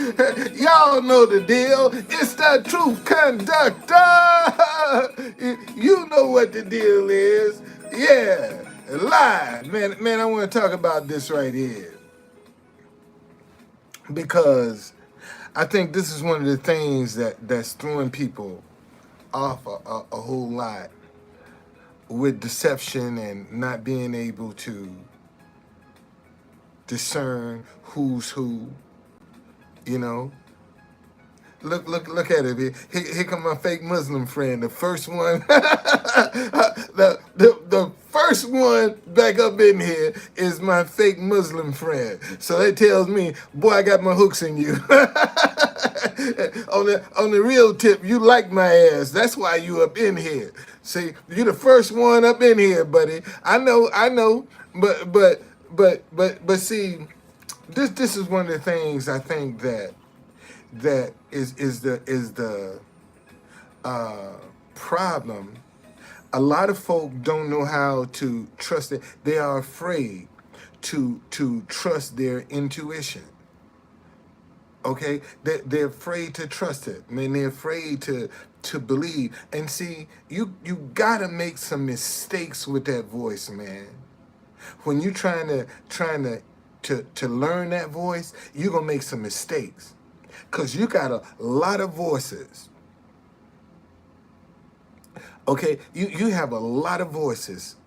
Y'all know the deal. It's the truth conductor. You know what the deal is. Yeah, live. Man, I want to talk about this right here because I think this is one of the things that's throwing people off a whole lot with deception and not being able to discern who's who, you know. Look at it. Here come my fake Muslim friend. The first one, the first one back up in here is my fake Muslim friend. So that tells me, boy, I got my hooks in you. On the real tip, you like my ass. That's why you up in here. See, you the first one up in here, buddy. I know, but see, this is one of the things I think that is the problem. A lot of folk don't know how to trust it. They are afraid to trust their intuition. Okay, they're afraid to trust it. Man, they're afraid to believe. And see, you gotta make some mistakes with that voice, man. When you trying to learn that voice, you're gonna make some mistakes. Because you got a lot of voices. Okay? You have a lot of voices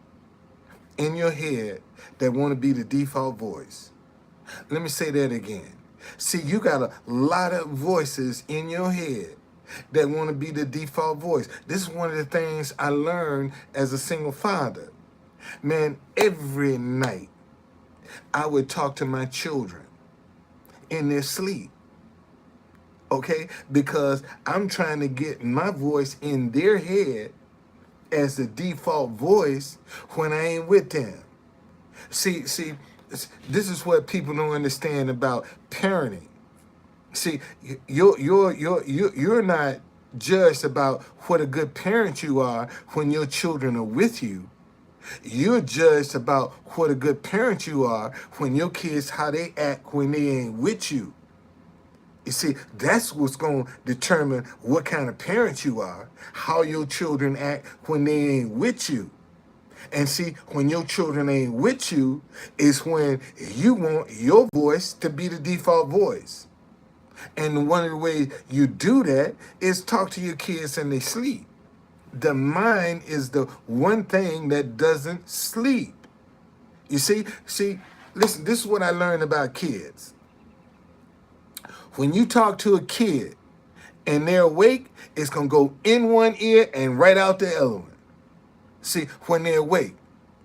in your head that want to be the default voice. Let me say that again. See, you got a lot of voices in your head that want to be the default voice. This is one of the things I learned as a single father. Man, every night I would talk to my children in their sleep. Okay, because I'm trying to get my voice in their head as the default voice when I ain't with them. See, this is what people don't understand about parenting. See, you're not judged about what a good parent you are when your children are with you. You're judged about what a good parent you are when your kids, how they act when they ain't with you. You see, that's what's going to determine what kind of parent you are, how your children act when they ain't with you. And see, when your children ain't with you is when you want your voice to be the default voice. And one of the ways you do that is talk to your kids in their sleep. The mind is the one thing that doesn't sleep. You see, listen, this is what I learned about kids. When you talk to a kid and they're awake, it's going to go in one ear and right out the other one. See, when they're awake.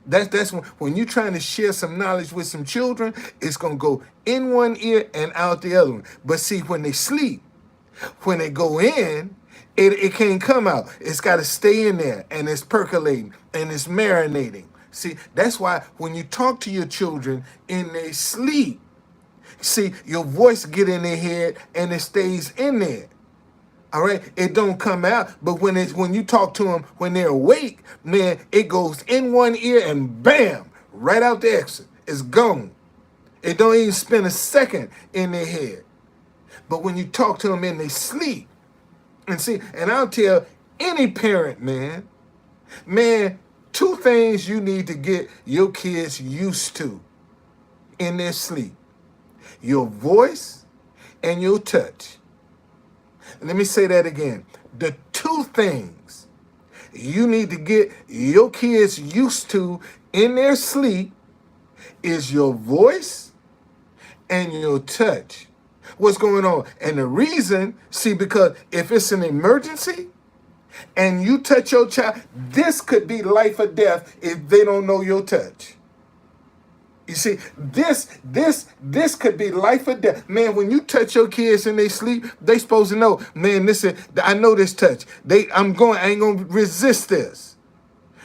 That's when you're trying to share some knowledge with some children, it's going to go in one ear and out the other one. But see, when they sleep, when they go in, it can't come out. It's got to stay in there, and it's percolating, and it's marinating. See, that's why when you talk to your children in their sleep, see, your voice get in their head and it stays in there. All right, it don't come out, but when you talk to them when they're awake, man, it goes in one ear and bam, right out the exit. It's gone. It don't even spend a second in their head. But when you talk to them in their sleep, and see, and I'll tell any parent, man, two things you need to get your kids used to in their sleep: your voice and your touch. Let me say that again. The two things you need to get your kids used to in their sleep is your voice and your touch. What's going on? And the reason, see, because if it's an emergency and you touch your child, this could be life or death if they don't know your touch. You see, this could be life or death. Man, when you touch your kids in they sleep, they supposed to know, man, listen, I know this touch. I ain't gonna resist this.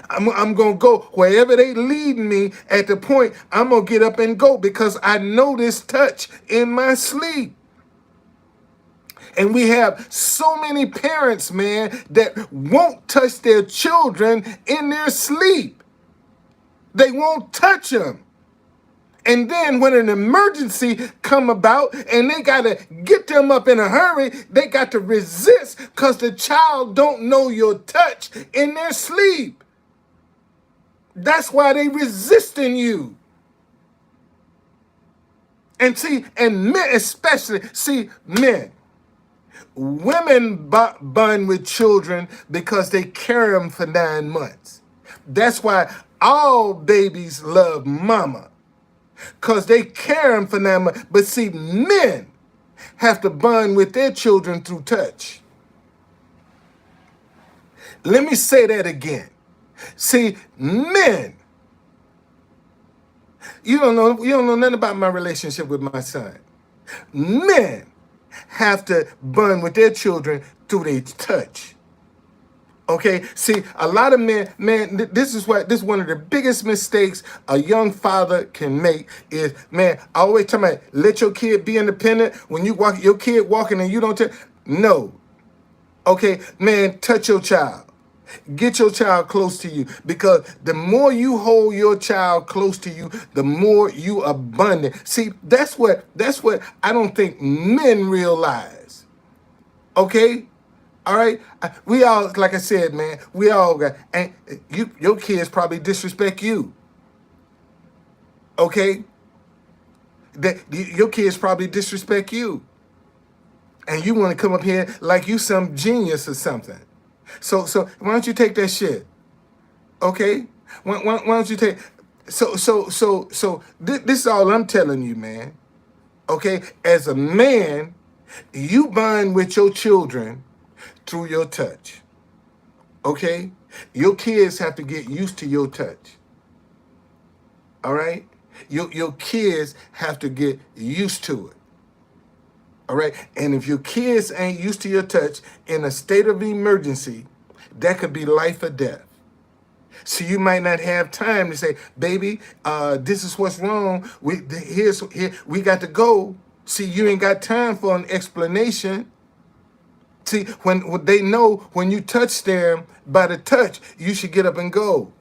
I'm gonna go wherever they lead me. At the point, I'm gonna get up and go because I know this touch in my sleep. And we have so many parents, man, that won't touch their children in their sleep. They won't touch them. And then when an emergency come about and they got to get them up in a hurry, they got to resist because the child don't know your touch in their sleep. That's why they resisting you. And see, and men especially, see, men, women bond with children because they carry them for 9 months. That's why all babies love mama, because they carry them for 9 months. But see, men have to bond with their children through touch. Let me say that again. See, men, you don't know nothing about my relationship with my son. Men have to bond with their children through their touch. Okay, see, a lot of men, man, this is one of the biggest mistakes a young father can make is, man, always talking about let your kid be independent. When you walk, your kid walking and you don't no. Okay, man, touch your child. Get your child close to you, because the more you hold your child close to you, the more you abundant. See, that's what I don't think men realize. Okay? All right? We all, like I said, man, we all got, and your kids probably disrespect you. Okay? Your kids probably disrespect you. And you want to come up here like you some genius or something. So why don't you take that shit? Okay? Why don't you take, this is all I'm telling you, man. Okay? As a man, you bond with your children through your touch. Okay? Your kids have to get used to your touch. All right? Your kids have to get used to it. All right? And if your kids ain't used to your touch in a state of emergency, that could be life or death. So you might not have time to say, baby, this is what's wrong. We got to go. See, you ain't got time for an explanation. See, when they know when you touch them by the touch, you should get up and go.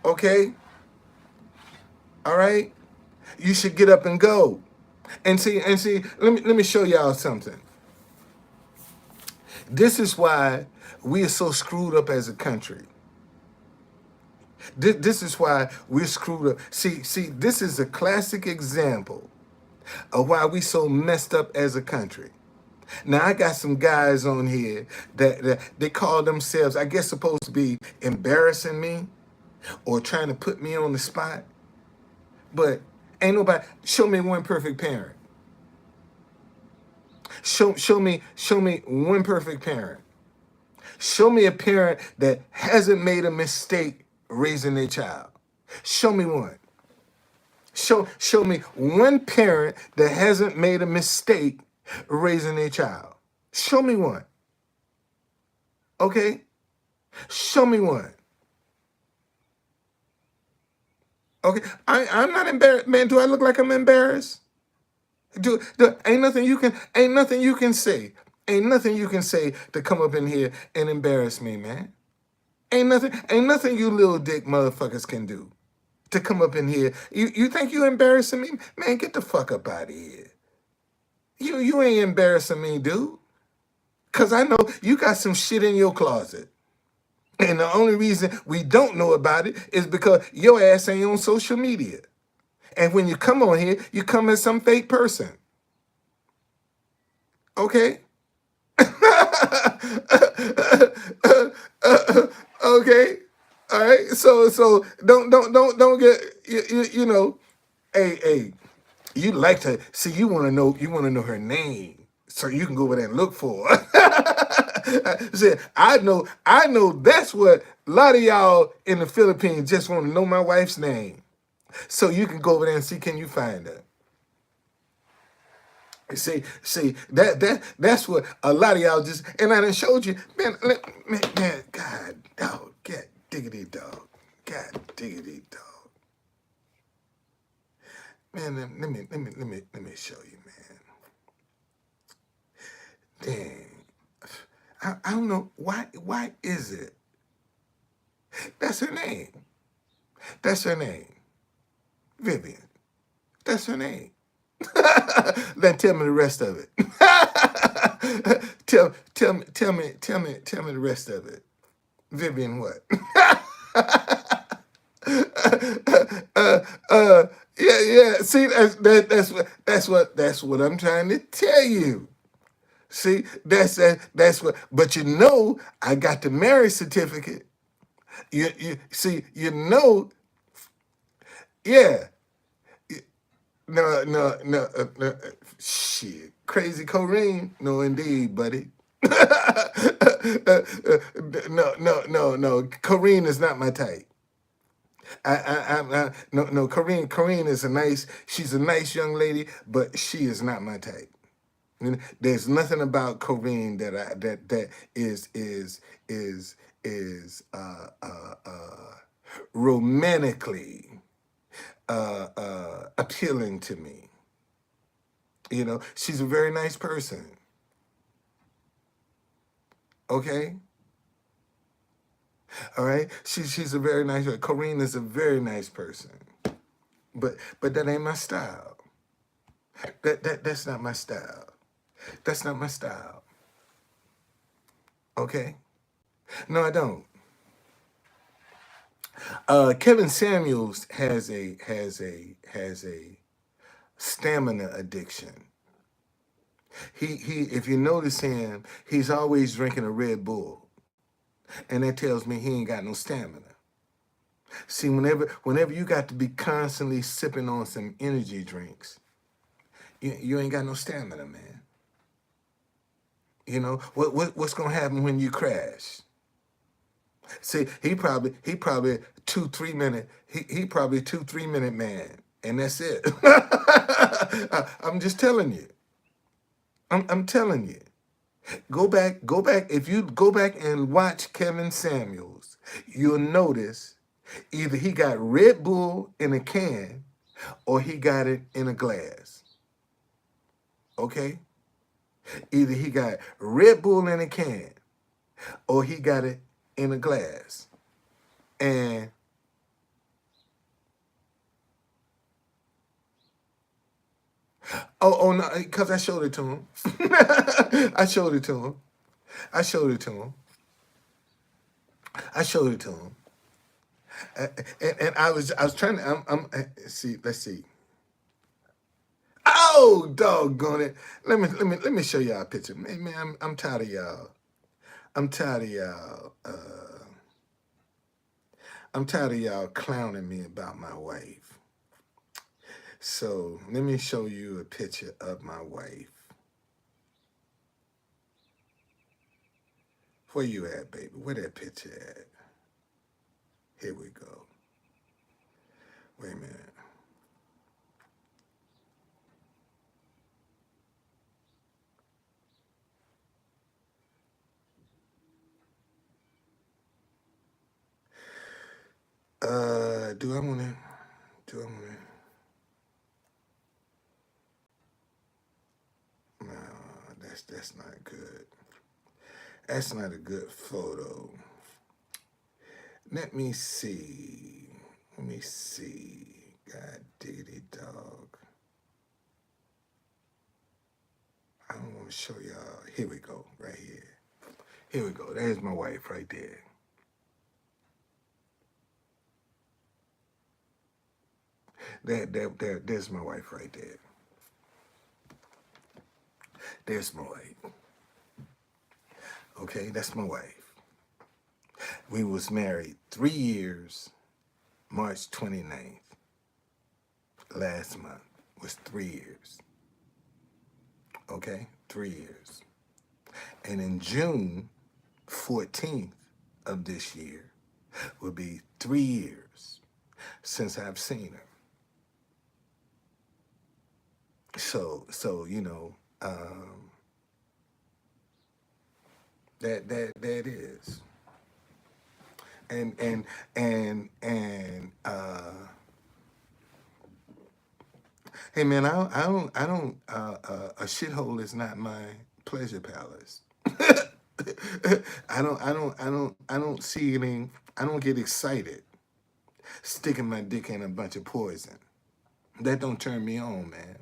Okay? All right? You should get up and go. And see, let me show y'all something. This is why we are so screwed up as a country. This is why we're screwed up. See, this is a classic example of why we so messed up as a country. Now, I got some guys on here that they call themselves, I guess, supposed to be embarrassing me or trying to put me on the spot. But ain't nobody, show me one perfect parent. Show me one perfect parent. Show me a parent that hasn't made a mistake raising their child. Show me one. Show me one parent that hasn't made a mistake raising their child. Show me one. Okay? Show me one. Okay? I'm not embarrassed. Man, do I look like I'm embarrassed? Ain't nothing you can say. Ain't nothing you can say to come up in here and embarrass me, man. Ain't nothing you little dick motherfuckers can do to come up in here. You think you embarrassing me? Man, get the fuck up out of here. You ain't embarrassing me, dude. Cause I know you got some shit in your closet. And the only reason we don't know about it is because your ass ain't on social media. And when you come on here, you come as some fake person. Okay? Okay? All right? So don't get you know, hey, you like to see, you want to know her name so you can go over there and look for her. See, I know that's what a lot of y'all in the Philippines just want to know my wife's name. So you can go over there and see, can you find her? See, that's what a lot of y'all just, and I done showed you, man, God, dog, God diggity dog, God diggity dog. Man, let me show you, man. Dang. I don't know why is it? That's her name. That's her name. Vivian. That's her name. Then tell me the rest of it. Tell me the rest of it. Vivian, what? uh, yeah. See, that's what I'm trying to tell you. See, that's what. But I got the marriage certificate. You see, yeah. No. Shit, crazy Corrine. No, indeed, buddy. No. Corrine is not my type. No. Corrine is she's a nice young lady, but she is not my type. There's nothing about Corrine that is romantically appealing to me. She's a very nice person. Okay. All right. She's a very nice. Corrine is a very nice person. But that ain't my style. That's not my style. That's not my style. Okay. No, I don't. Kevin Samuels has a stamina addiction. He if you notice him, he's always drinking a Red Bull, and that tells me he ain't got no stamina. See, whenever you got to be constantly sipping on some energy drinks, you ain't got no stamina, man. What's gonna happen when you crash? See, he probably 2 3 minute he probably 2 3 minute man, and that's it. I'm just telling you. I'm telling you. Go back. If you go back and watch Kevin Samuels, you'll notice either he got Red Bull in a can or he got it in a glass. Okay? Either he got Red Bull in a can or he got it in a glass. And oh no, because I showed it to him. I showed it to him. I showed it to him. I showed it to him. And I was trying to see. Let's see. Oh, doggone it! Let me show y'all a picture. Man, I'm tired of y'all. I'm tired of y'all. I'm tired of y'all clowning me about my wife. So let me show you a picture of my wife. Where you at, baby? Where that picture at? Here we go. Wait a minute. Do I want to? Do I want to? No, that's not good. That's not a good photo. Let me see. Let me see. God diggity dog. I don't want to show y'all. Here we go. Right here. Here we go. There's my wife right there. There's my wife right there. There's my wife. Okay, that's my wife. We was married 3 years, March 29th. Last month was 3 years. Okay, 3 years. And in June 14th of this year will be 3 years since I've seen her. So that is. And hey man, I don't a shithole is not my pleasure palace. I don't see any. I don't get excited sticking my dick in a bunch of poison. That don't turn me on, man.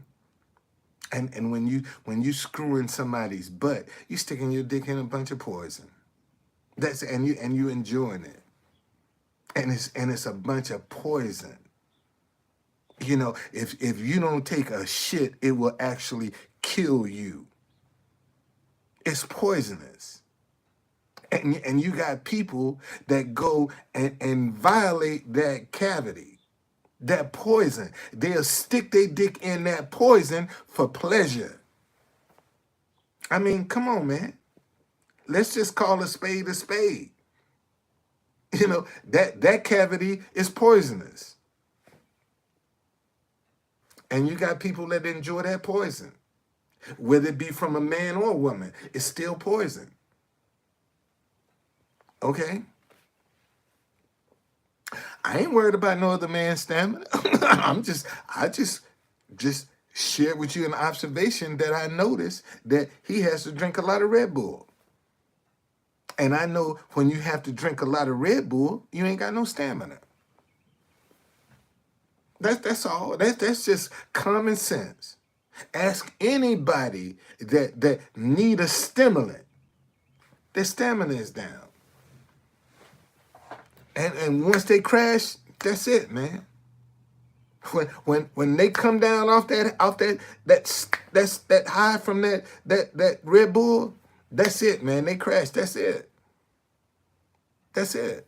And when you screwing somebody's butt, you sticking your dick in a bunch of poison. That's and you enjoying it. And it's a bunch of poison. If you don't take a shit, it will actually kill you. It's poisonous. And you got people that go and violate that cavity, that poison. They'll stick their dick in that poison for pleasure. I mean, come on, man. Let's just call a spade a spade. That cavity is poisonous. And you got people that enjoy that poison. Whether it be from a man or a woman, it's still poison. Okay? I ain't worried about no other man's stamina. I just shared with you an observation that I noticed that he has to drink a lot of Red Bull. And I know when you have to drink a lot of Red Bull, you ain't got no stamina. That's all. That's just common sense. Ask anybody that need a stimulant. Their stamina is down. And once they crash, that's it, man. When they come down off that high from that Red Bull, that's it, man. They crash. That's it. That's it.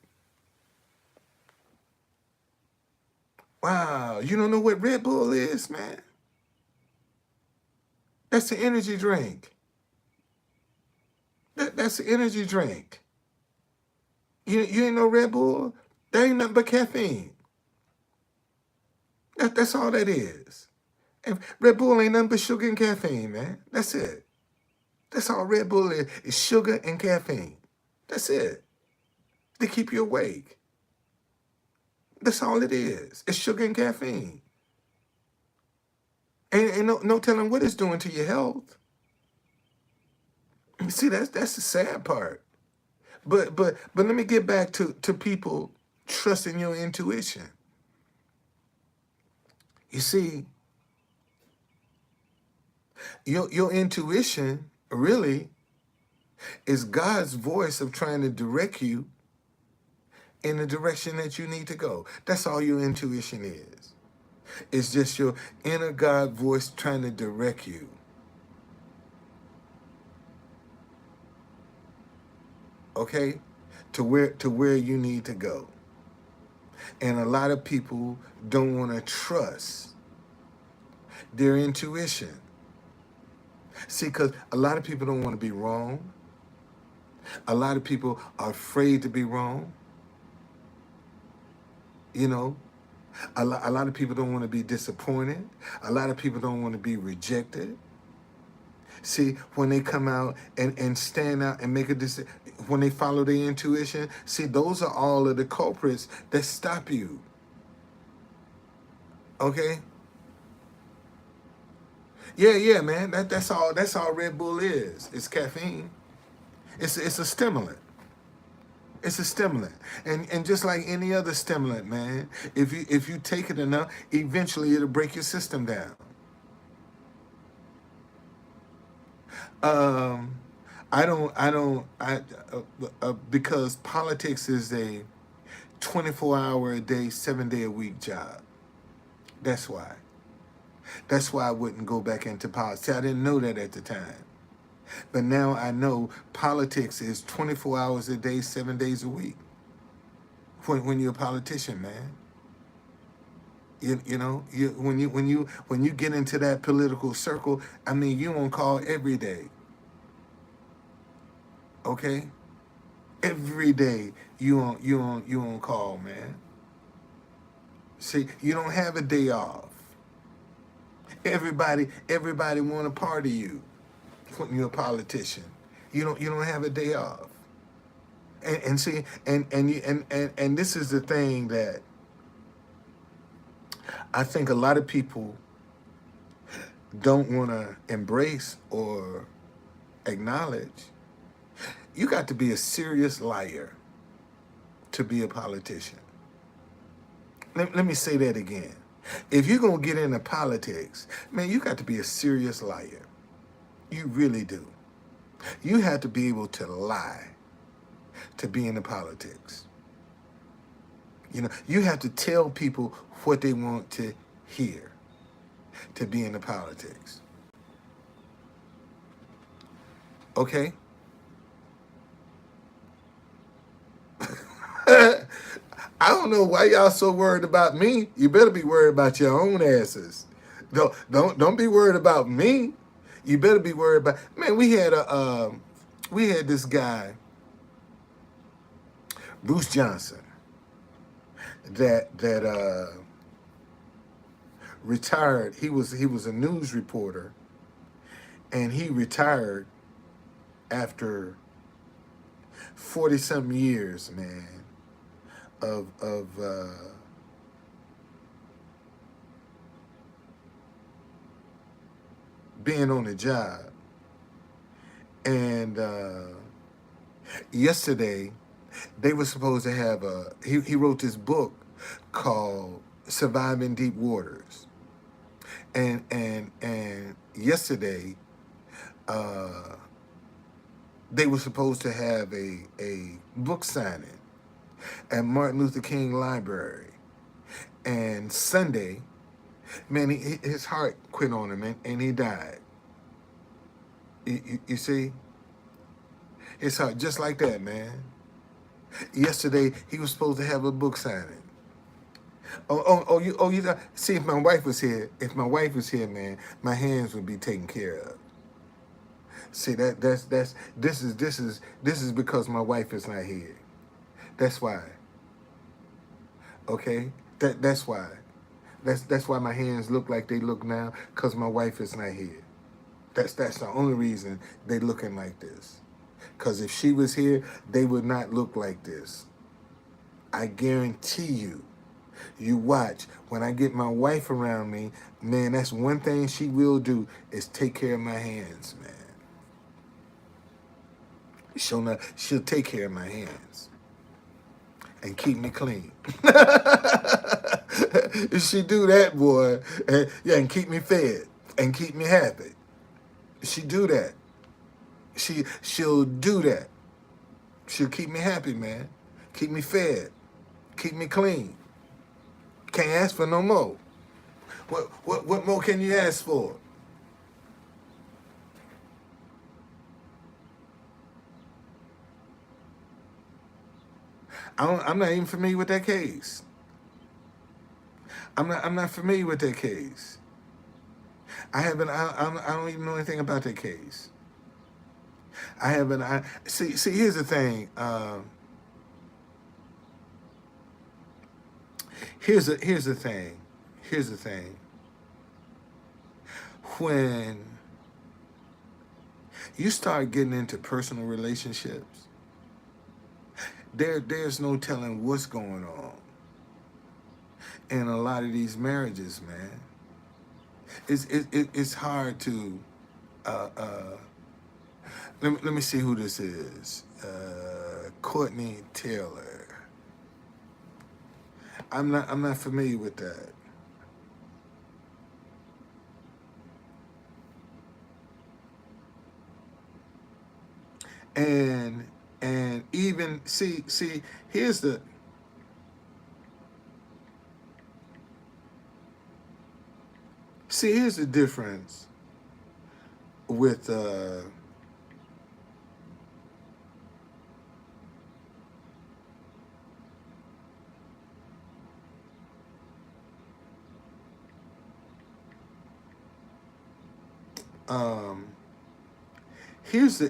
Wow, you don't know what Red Bull is, man? That's an energy drink. That's an energy drink. You ain't no Red Bull? That ain't nothing but caffeine. That's all that is. And Red Bull ain't nothing but sugar and caffeine, man. That's it. That's all Red Bull is sugar and caffeine. That's it. They keep you awake. That's all it is. It's sugar and caffeine. Ain't no telling what it's doing to your health. See, that's the sad part. But let me get back to people trusting your intuition. You see, your intuition really is God's voice of trying to direct you in the direction that you need to go. That's all your intuition is. It's just your inner God voice trying to direct you. Okay? To where you need to go. And a lot of people don't want to trust their intuition. See, because a lot of people don't want to be wrong. A lot of people are afraid to be wrong. A lot of people don't want to be disappointed. A lot of people don't want to be rejected. See, when they come out and stand out and make a decision, when they follow their intuition, see, those are all of the culprits that stop you. Okay? Yeah, man. That's all Red Bull is. It's caffeine. It's a stimulant. It's a stimulant. And just like any other stimulant, man, if you take it enough, eventually it'll break your system down. Because politics is a 24-hour a day, 7-day a week job. That's why. That's why I wouldn't go back into politics. See, I didn't know that at the time. But now I know politics is 24 hours a day, 7 days a week. When you're a politician, man. When you get into that political circle, I mean, you on call every day. Okay? Every day you on call, man. See, you don't have a day off. Everybody want a part of you when you're a politician. You don't have a day off. And see, and this is the thing that I think a lot of people don't want to embrace or acknowledge. You got to be a serious liar to be a politician. Let me say that again. If you're going to get into politics, man, you got to be a serious liar. You really do. You have to be able to lie to be into politics. You know, you have to tell people what they want to hear to be into politics. Okay? I don't know why y'all so worried about me. You better be worried about your own asses. Don't be worried about me. You better be worried about. Man, we had this guy, Bruce Johnson, that retired. He was a news reporter, and he retired after 40 something years, man, of being on the job. And yesterday, they were supposed to have he wrote this book called Surviving Deep Waters. And yesterday, uh, they were supposed to have a book signing at Martin Luther King Library. And Sunday, man, his heart quit on him, and he died. You see? His heart, just like that, man. Yesterday, he was supposed to have a book signing. See, if my wife was here, man, my hands would be taken care of. See, this is because my wife is not here. That's why. Okay? That's why. That's why my hands look like they look now, because my wife is not here. That's the only reason they looking like this. Because if she was here, they would not look like this. I guarantee you. You watch. When I get my wife around me, man, that's one thing she will do is take care of my hands, man. She'll take care of my hands and keep me clean. If she do that, boy, and keep me fed and keep me happy. She do that. She'll do that. She'll keep me happy, man. Keep me fed. Keep me clean. Can't ask for no more. What more can you ask for? I'm not even familiar with that case. I'm not familiar with that case. I haven't. I don't even know anything about that case. I haven't. See. Here's the thing. Here's the thing. Here's the thing. When you start getting into personal relationships, there's no telling what's going on in a lot of these marriages, man. It's hard to. Let me see who this is. Courtney Taylor. I'm not familiar with that. And even see here's the here's the difference with um here's the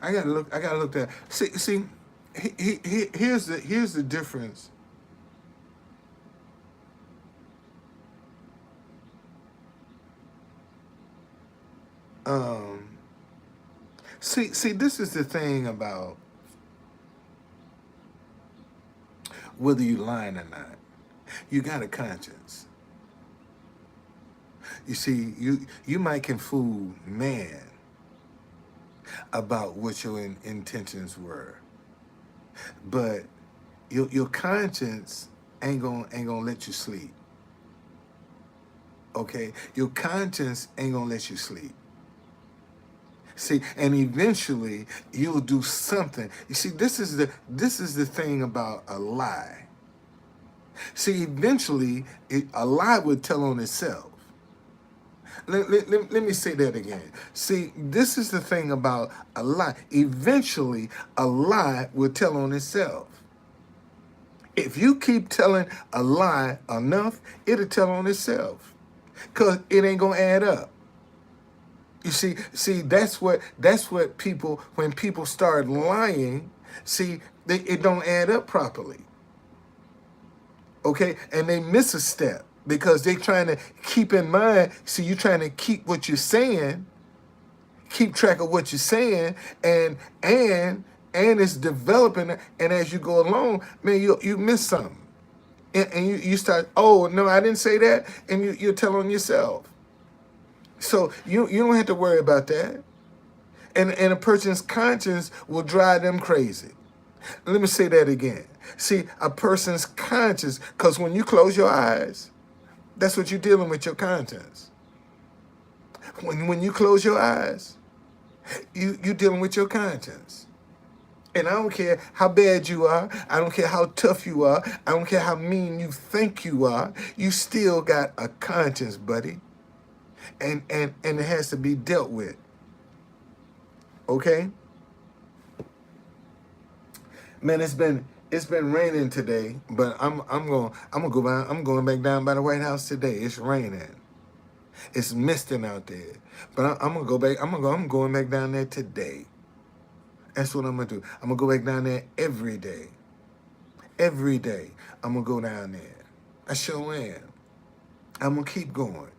I gotta look that. See here's the difference. Um see this is the thing about whether you lying or not. You got a conscience. You see, you might can fool man, about what your intentions were. But your conscience ain't gonna let you sleep. Okay? Your conscience ain't gonna let you sleep. See, and eventually you'll do something. You see, this is the thing about a lie. See, eventually a lie would tell on itself. Let me say that again. See, this is the thing about a lie. Eventually, a lie will tell on itself. If you keep telling a lie enough, it'll tell on itself. Because it ain't going to add up. You see, that's what people, when people start lying, see, it don't add up properly. Okay? And they miss a step because they trying to keep in mind, see, you trying to keep what you're saying, keep track of what you're saying, and it's developing, and as you go along, man, you miss something. And you start, oh, no, I didn't say that, and you're telling yourself. So you don't have to worry about that. And a person's conscience will drive them crazy. Let me say that again. See, a person's conscience, because when you close your eyes, that's what you're dealing with, your conscience. When you close your eyes, you're dealing with your conscience. And I don't care how bad you are. I don't care how tough you are. I don't care how mean you think you are. You still got a conscience, buddy. And it has to be dealt with. Okay? Man, it's been raining today, but I'm going back down by the White House today. It's raining. It's misting out there. But I'm gonna go back. I'm going back down there today. That's what I'm gonna do. I'm gonna go back down there every day. Every day, I'm gonna go down there. I sure am. I'm gonna keep going.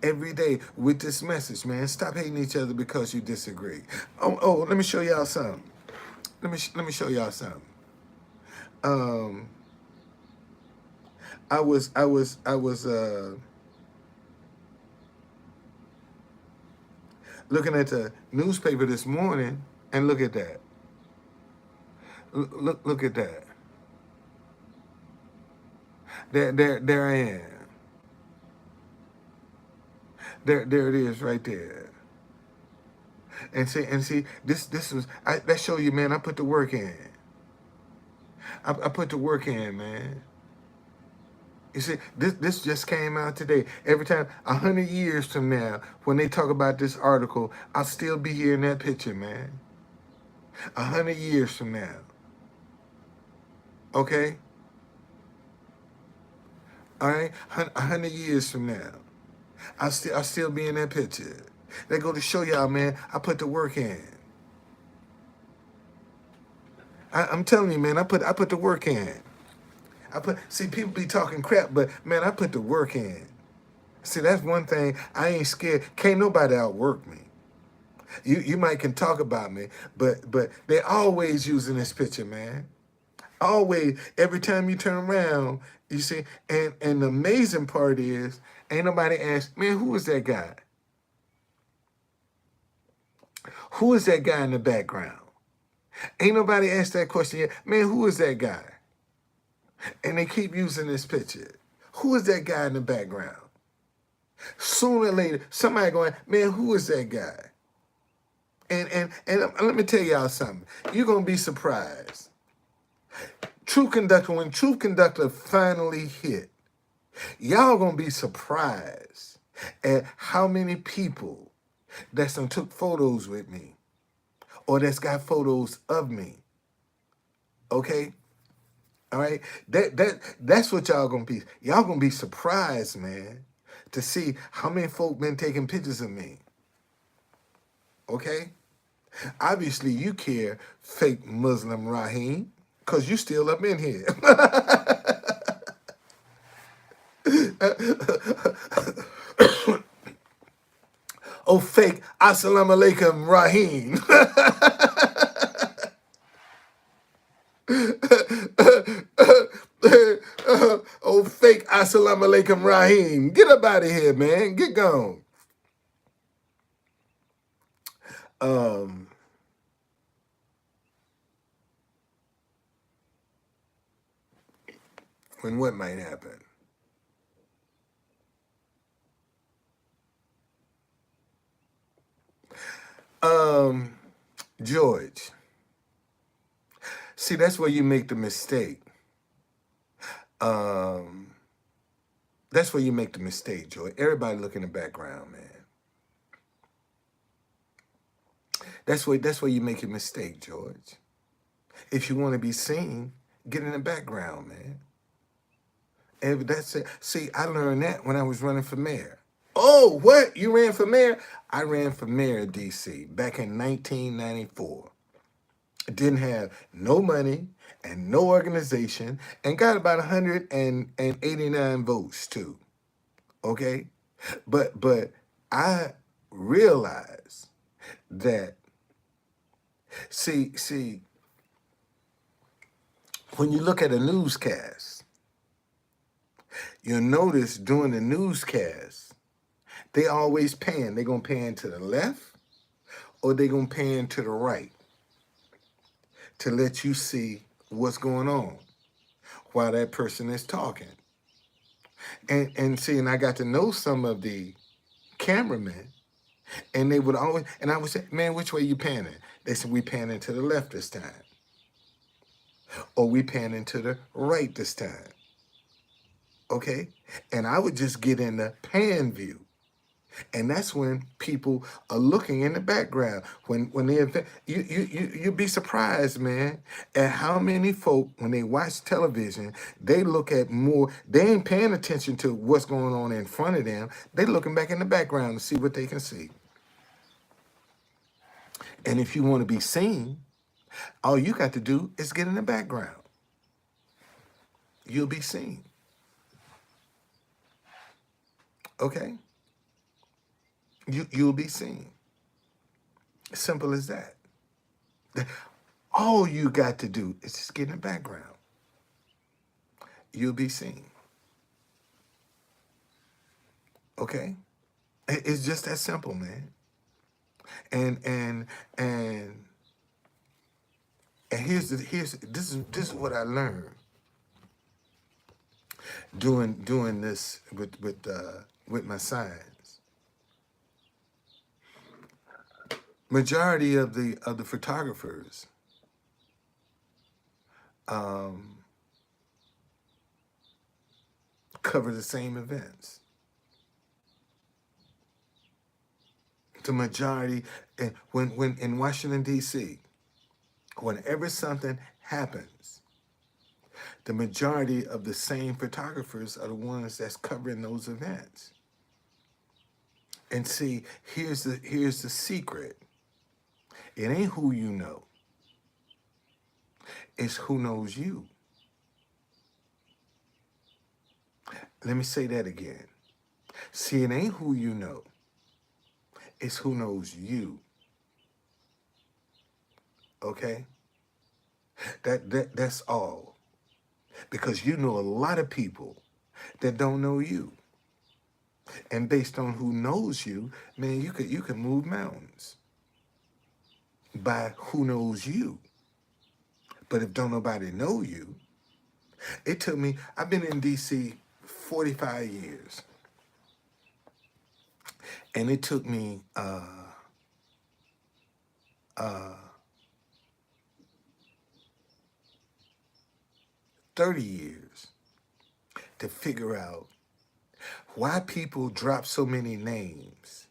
Every day with this message, man. Stop hating each other because you disagree. Oh, let me show y'all something. Let me show y'all something. I was looking at the newspaper this morning, and look at that. Look at that. There I am. There it is right there. And see, this was that show you, man. I put the work in. I put the work in, man. You see, this just came out today. Every time, 100 years from now, when they talk about this article, I'll still be here in that picture, man. 100 years from now. Okay? All right? 100 years from now, I'll still be in that picture. They go to show y'all, man, I put the work in. I'm telling you, man, I put the work in. See, people be talking crap, but man, I put the work in. See, that's one thing. I ain't scared. Can't nobody outwork me. You might can talk about me, but they always using this picture, man. Always, every time you turn around, you see, and the amazing part is, ain't nobody asked, man, who is that guy? Who is that guy in the background? Ain't nobody asked that question yet. Man, who is that guy? And they keep using this picture. Who is that guy in the background? Sooner or later, somebody going, man, who is that guy? And let me tell y'all something. You're going to be surprised. When Truth Conductor finally hit, y'all going to be surprised at how many people that's done took photos with me or that's got photos of me. Okay? All right? That's what y'all going to be. Y'all going to be surprised, man, to see how many folk been taking pictures of me. Okay? Obviously, you care, fake Muslim Raheem, because you still up in here. Oh, fake Assalamu alaikum Raheem. Oh, fake Assalamu alaikum Raheem. Get up out of here, man. Get gone. when what might happen? Um, George, see, that's where you make the mistake. Um, that's where you make the mistake, George. Everybody look in the background, man. That's where you make a mistake, George. If you want to be seen, get in the background, man. And that's it. See, I learned that when I was running for mayor. Oh, what? You ran for mayor? I ran for mayor of DC back in 1994. Didn't have no money and no organization and got about 189 votes too. Okay? But I realized that see when you look at a newscast, you'll notice during the newscast, they always pan. They're gonna pan to the left or they're gonna pan to the right to let you see what's going on while that person is talking. And see, and I got to know some of the cameramen, and they would always, and I would say, man, which way you panning? They said, we panning to the left this time, or we panning to the right this time. Okay? And I would just get in the pan view. And that's when people are looking in the background. When they you'd be surprised, man, at how many folk when they watch television, they look at more. They ain't paying attention to what's going on in front of them. They looking back in the background to see what they can see. And if you want to be seen, all you got to do is get in the background. You'll be seen. Okay? You'll be seen. Simple as that. All you got to do is just get in the background. You'll be seen. Okay? It's just that simple, man. And here's this is what I learned doing this with my signs. Majority of the photographers cover the same events. The majority, when in Washington D.C., whenever something happens, the majority of the same photographers are the ones that's covering those events. And see, here's the secret. It ain't who you know. It's who knows you. Let me say that again. See, it ain't who you know. It's who knows you. Okay? That's all. Because you know a lot of people that don't know you. And based on who knows you, man, you can move mountains by who knows you. But if don't nobody know you, it took me, I've been in DC 45 years. And it took me 30 years to figure out why people drop so many names.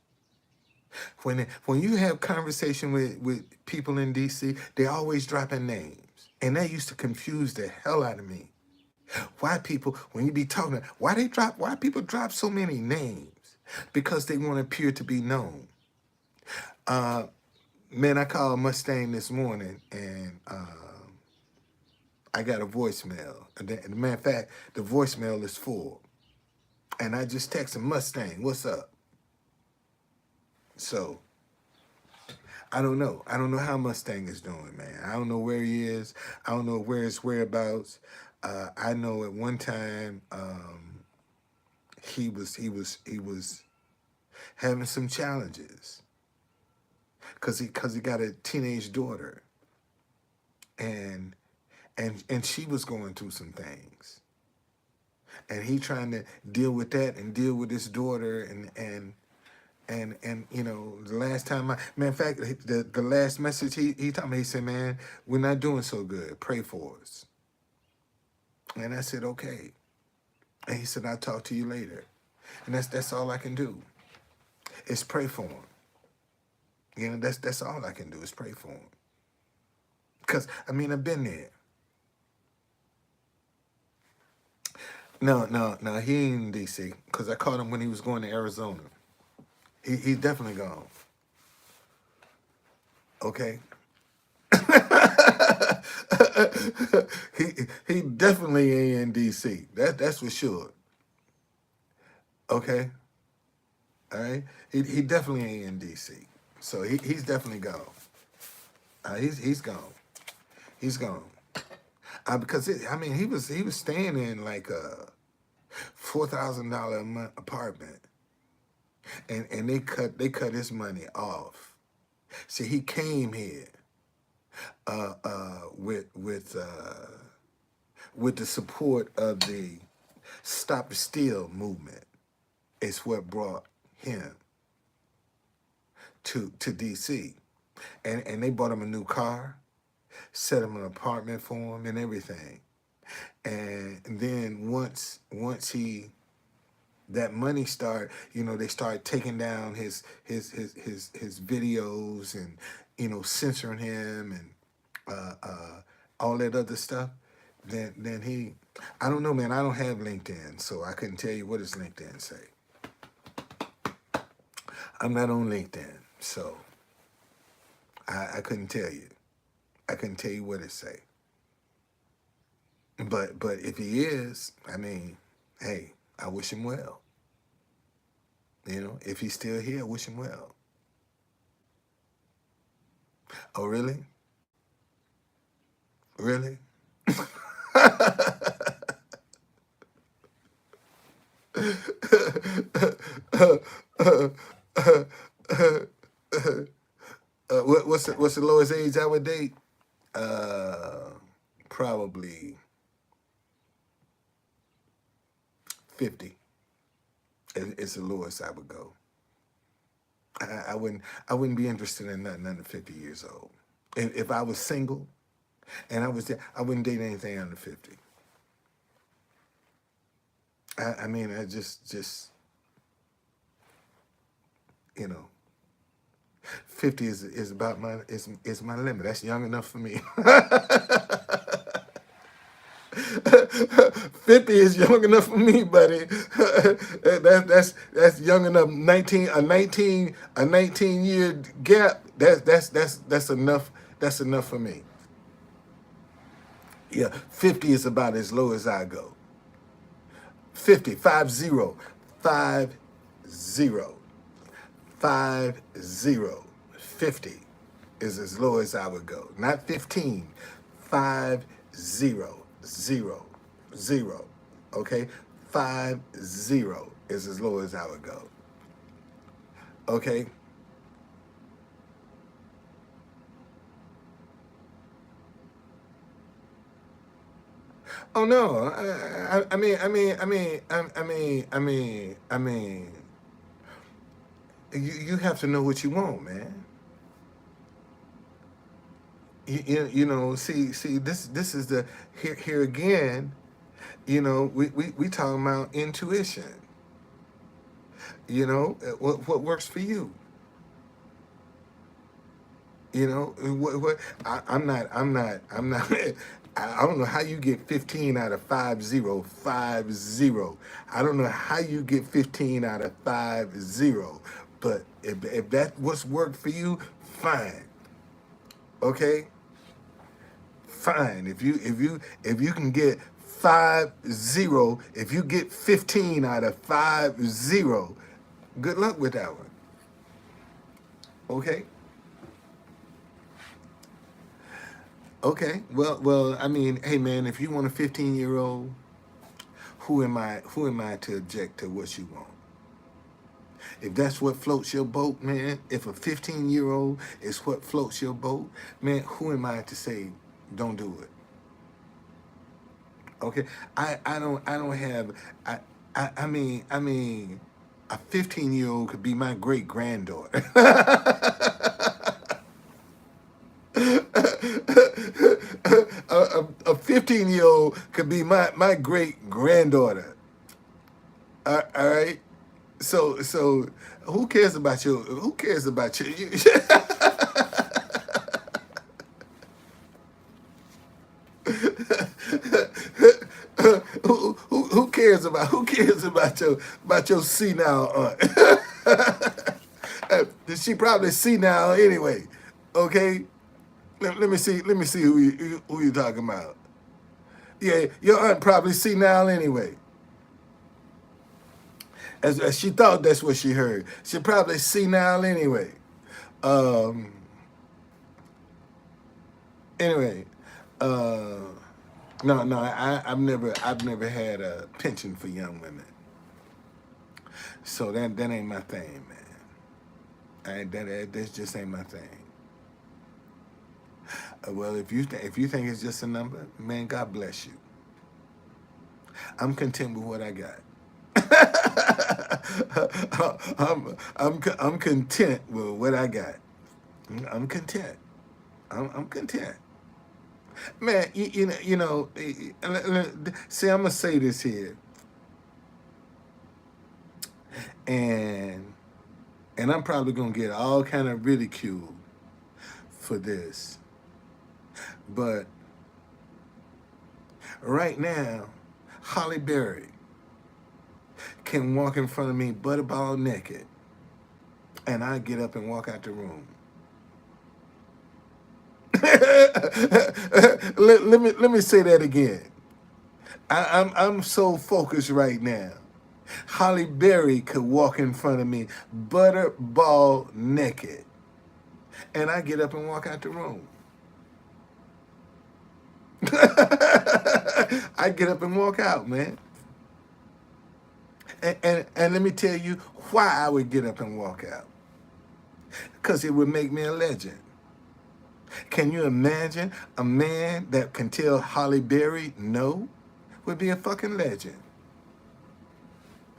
When you have conversation with people in DC, they always dropping names. And that used to confuse the hell out of me. Why people, when you be talking, why people drop so many names? Because they want to appear to be known. Man, I called Mustang this morning and I got a voicemail. And as a matter of fact, the voicemail is full. And I just texted Mustang, what's up? So, I don't know. I don't know how Mustang is doing, man. I don't know where he is. I don't know where his whereabouts. I know at one time he was having some challenges because he got a teenage daughter, and she was going through some things. and he trying to deal with that and deal with his daughter and you know, the last time man, in fact, the last message he told me, he said, man, we're not doing so good, pray for us. And I said, okay. And he said, I'll talk to you later. And that's all I can do is pray for him. You know, that's all I can do is pray for him. Because I mean, I've been there. No, he ain't in DC because I caught him when he was going to Arizona. He's definitely gone. Okay. he definitely ain't in DC. That's for sure. Okay. All right. He definitely ain't in DC. So he's definitely gone. He's gone. He's gone. Because I mean he was staying in like a $4,000 a month apartment, and they cut his money off. See, he came here uh, uh, with with uh, with the support of the Stop the Steal movement. It's what brought him to DC, and they bought him a new car, set him an apartment for him, and everything. And then once he that money start, you know, they start taking down his videos and you know censoring him and all that other stuff. Then he, I don't know, man. I don't have LinkedIn, so I couldn't tell you what does LinkedIn say. I'm not on LinkedIn, so I couldn't tell you. I couldn't tell you what it say. But if he is, I mean, hey, I wish him well. You know, if he's still here, I wish him well. Oh, really? Really? What's the lowest age I would date? Uh, Probably 50. It's the lowest I would go. I wouldn't be interested in nothing under 50 years old. If I was single and I was there, I wouldn't date anything under 50. I mean, I just you know, 50 is about is my limit. That's young enough for me. 50 is young enough for me, buddy. That's young enough. 19 year gap. That's enough. That's enough for me. Yeah, 50 is about as low as I go. 50, 50, 50, 50. 50 is as low as I would go. Not 15. 50, 0, 0. Okay? 50 is as low as I would go. Okay? Oh no. I mean, you have to know what you want, man. You know, see, this is the here again. You know, we talking about intuition. You know, what works for you. You know, I'm not. I don't know how you get 15 out of 50, 50. I don't know how you get 15 out of 50, but if that what's worked for you, fine. Okay, fine. If you can get 50, if you get 15 out of 50, good luck with that one. Okay. Okay. Well. I mean, hey man, if you want a 15-year-old, who am I? Who am I to object to what you want? If that's what floats your boat, man. If a 15-year-old is what floats your boat, man, who am I to say don't do it? Okay, I don't have I mean a 15-year-old could be my great granddaughter. A 15-year-old could be my great granddaughter. All right. So who cares about you? Who cares about your senile aunt? She probably senile anyway. Okay, let me see who you talking about. Yeah, your aunt probably senile anyway. As she thought that's what she heard. She probably senile anyway. Um. Anyway. Uh. No, no, I've never had a pension for young women. So that ain't my thing, man. That just ain't my thing. Well, if you think it's just a number, man, God bless you. I'm content with what I got. I'm content with what I got. I'm content. I'm content. Man, see, I'm gonna say this here, and I'm probably gonna get all kind of ridiculed for this, but right now, Holly Berry can walk in front of me butterball naked, and I get up and walk out the room. let me say that again. I'm so focused right now. Holly Berry could walk in front of me butterball naked, and I get up and walk out the room. I get up and walk out, man. And let me tell you why I would get up and walk out. Because it would make me a legend. Can you imagine a man that can tell Holly Berry no? Would be a fucking legend.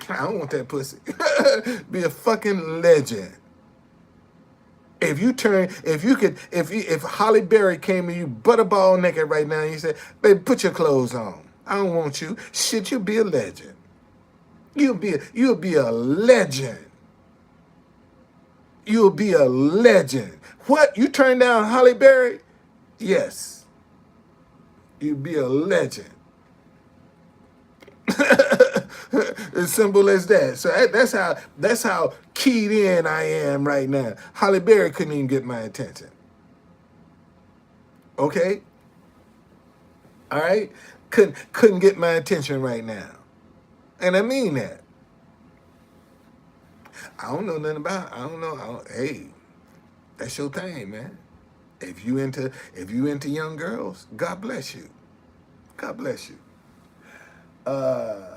I don't want that pussy. Be a fucking legend. If Holly Berry came to you butterball naked right now and you said, baby, put your clothes on. I don't want you. Shit, you'll be a legend. You'll be a legend. You'll be a legend. What? You turned down Holly Berry? Yes. You'll be a legend. As simple as that. So that's how keyed in I am right now. Holly Berry couldn't even get my attention. Okay? All right? Couldn't get my attention right now. And I mean that. I don't know nothing about it. I don't know. Hey, that's your thing, man. If you into young girls, God bless you. God bless you. Uh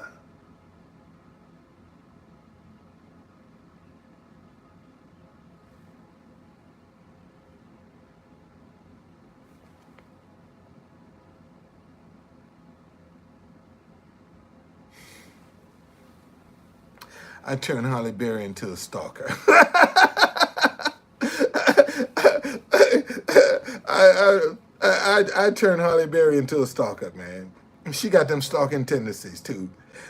I turned Holly Berry into a stalker. I turned Holly Berry into a stalker, man. She got them stalking tendencies too.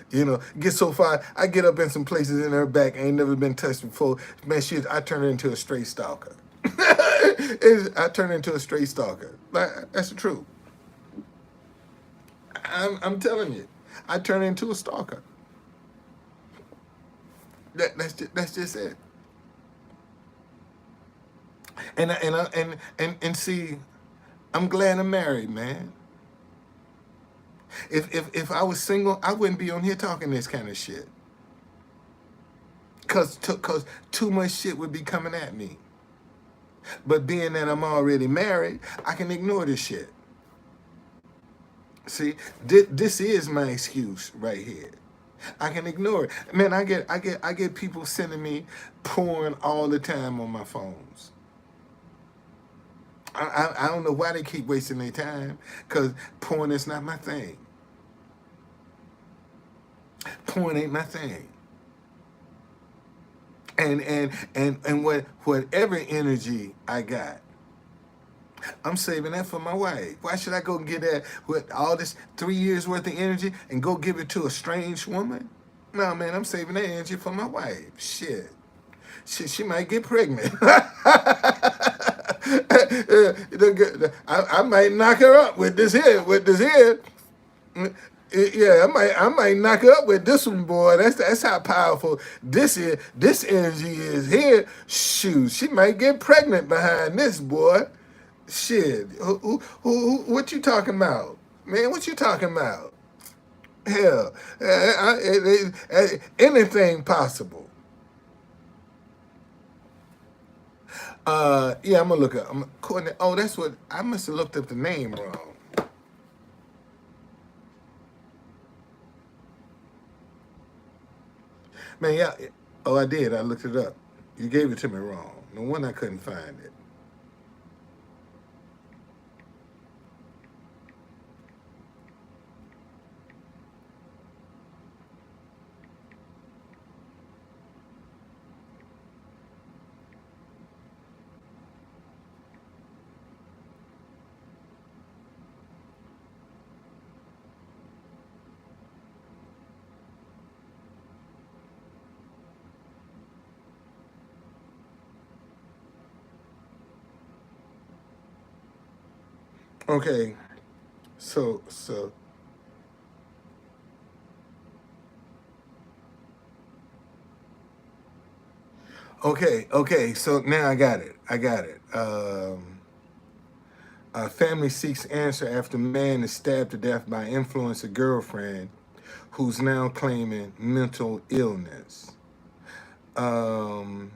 Get so far. I get up in some places in her back ain't never been touched before. Man, I turn her into a straight stalker. I turn her into a straight stalker. That's the truth. I'm telling you, I turn her into a stalker. That's just it. And see, I'm glad I'm married, man. If I was single, I wouldn't be on here talking this kind of shit. Cause too much shit would be coming at me. But being that I'm already married, I can ignore this shit. See, this is my excuse right here. I can ignore it. Man, I get people sending me porn all the time on my phones. I don't know why they keep wasting their time, because porn is not my thing. Porn ain't my thing. And whatever energy I got, I'm saving that for my wife. Why should I go get that with all this 3 years worth of energy and go give it to a strange woman? No, man, I'm saving that energy for my wife. Shit. She might get pregnant. I might knock her up with this here. With this here. Yeah, I might knock her up with this one, boy. That's how powerful this is. This energy is here. Shoot, she might get pregnant behind this, boy. Shit, what you talking about, man? What you talking about? Hell, anything possible. Yeah, I'm gonna look up. Oh, that's what I must have looked up the name wrong. Man, yeah. Oh, I did. I looked it up. You gave it to me wrong. No wonder I couldn't find it. Okay, so okay. So now I got it. I got it. Family seeks answer after man is stabbed to death by influencer girlfriend, who's now claiming mental illness. Um,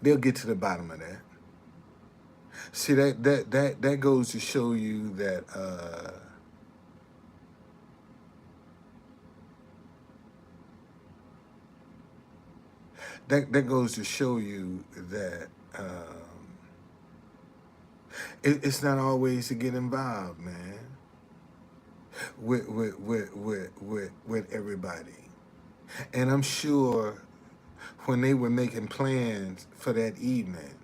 they'll get to the bottom of that. See that goes to show you that that goes to show you that it's not always to get involved, man, with everybody. And I'm sure when they were making plans for that evening,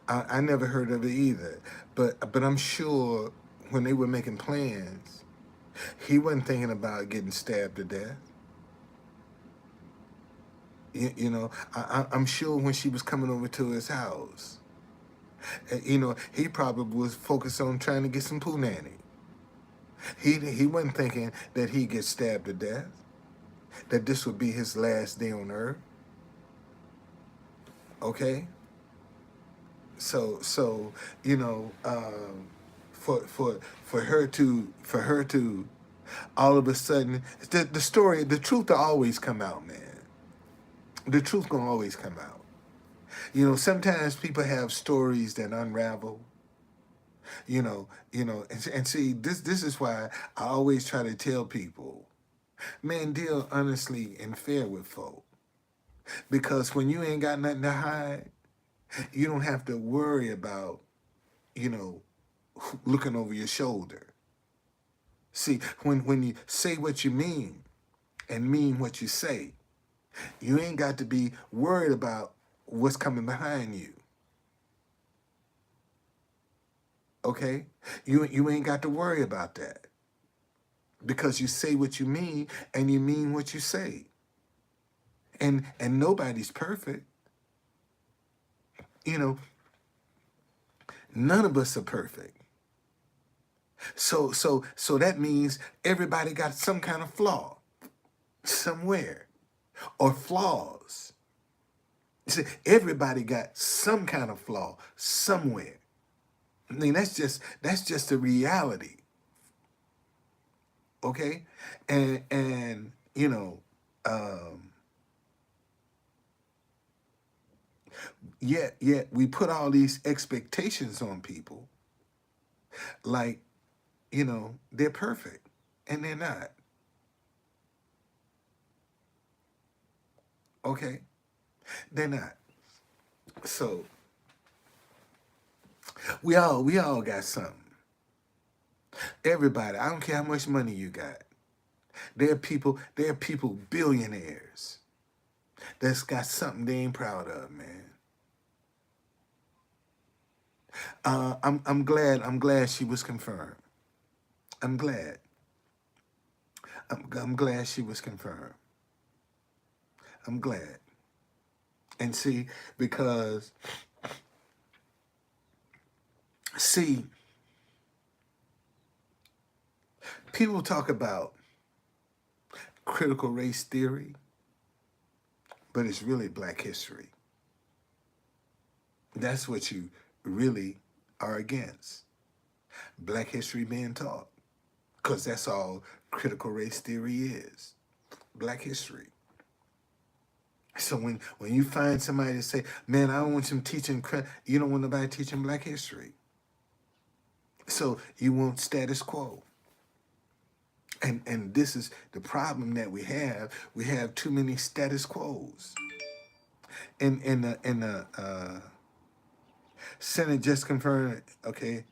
I never heard of it either. But I'm sure when they were making plans, he wasn't thinking about getting stabbed to death. I'm sure when she was coming over to his house, he probably was focused on trying to get some poo nanny. He wasn't thinking that he'd get stabbed to death, that this would be his last day on earth. Okay, so for her to all of a sudden, the truth will always come out, man. The truth gonna always come out. Sometimes people have stories that unravel. And see, this is why I always try to tell people, man, deal honestly and fair with folk. Because when you ain't got nothing to hide, you don't have to worry about, you know, looking over your shoulder. See, when you say what you mean and mean what you say, you ain't got to be worried about what's coming behind you. Okay? You ain't got to worry about that. Because you say what you mean and you mean what you say. And nobody's perfect. You know, none of us are perfect. So that means everybody got some kind of flaw somewhere, or flaws. See, everybody got some kind of flaw somewhere. I mean, that's just a reality. Okay, and yet we put all these expectations on people, like they're perfect, and they're not. Okay, they're not. So we all got something. Everybody, I don't care how much money you got. There are people billionaires that's got something they ain't proud of, man. I'm glad she was confirmed. I'm glad. I'm glad she was confirmed. I'm glad. And see, because see, people talk about critical race theory, but it's really black history. That's what you really are against. Black history being taught. Because that's all critical race theory is. Black history. So when you find somebody to say, man, I don't want them teaching, you don't want nobody teaching black history. So you want status quo. And this is the problem that we have. We have too many status quos. In the Senate just confirmed, okay,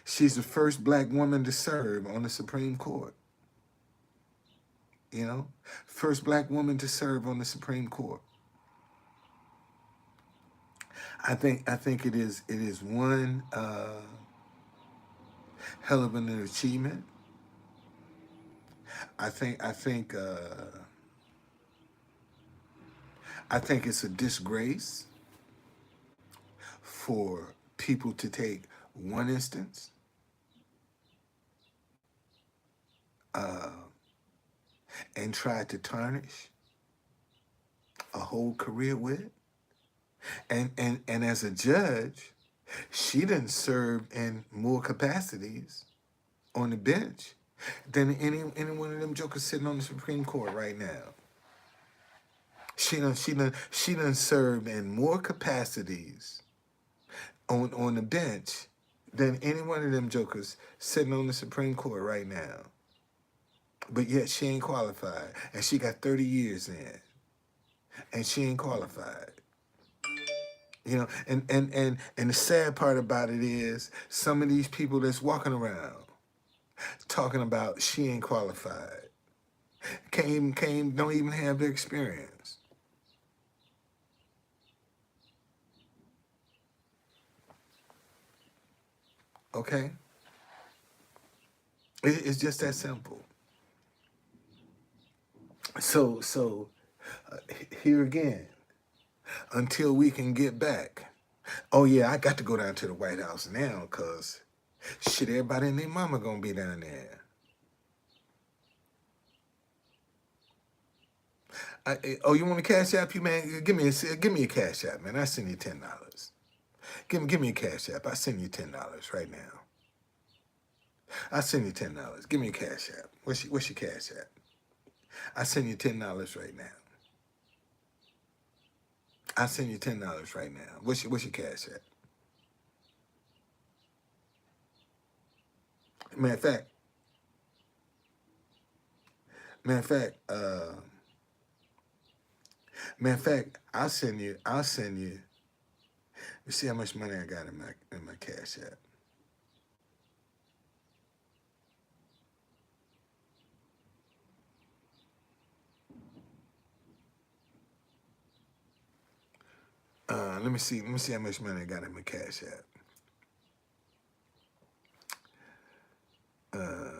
she's the first black woman to serve on the Supreme Court. You know, first black woman to serve on the Supreme Court. I think it is one hell of an achievement. I think it's a disgrace for people to take one instance and try to tarnish a whole career with it. And as a judge, she didn't serve in more capacities on the bench than any one of them jokers sitting on the Supreme Court right now. She done served in more capacities on the bench than any one of them jokers sitting on the Supreme Court right now. But yet she ain't qualified. And she got 30 years in. And she ain't qualified. You know, and the sad part about it is some of these people that's walking around talking about she ain't qualified. Don't even have the experience. Okay? It's just that simple. So here again, until we can get back. Oh yeah, I got to go down to the White House now because shit, everybody and their mama gonna be down there. Oh, you want to cash app you, man? Give me a cash app, man. I send you $10. Give me a cash app. I send you $10 right now. I send you $10. Give me a cash app. What's your cash app? I send you $10 right now. I send you $10 right now. What's your cash app? Matter of fact, matter of fact, uh, I'll send you. You see how much money I got in my cash app. Let me see how much money I got in my cash app. Uh,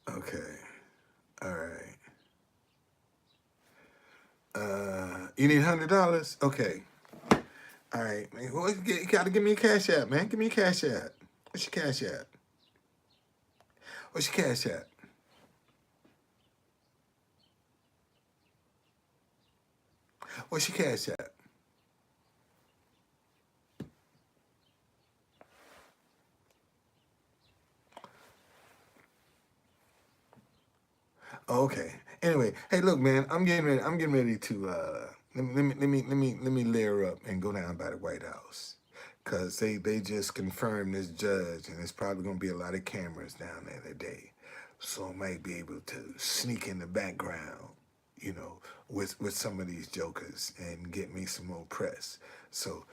okay, all right. You need $100? Okay, all right. Man, you gotta give me a cash app, man. Give me a cash app. What's your cash app? What's your cash app? What's your cash app? Oh, okay. Anyway, hey, look, man. I'm getting ready to let me layer up and go down by the White House, cause they just confirmed this judge, and there's probably gonna be a lot of cameras down there today. So I might be able to sneak in the background, with some of these jokers and get me some more press. So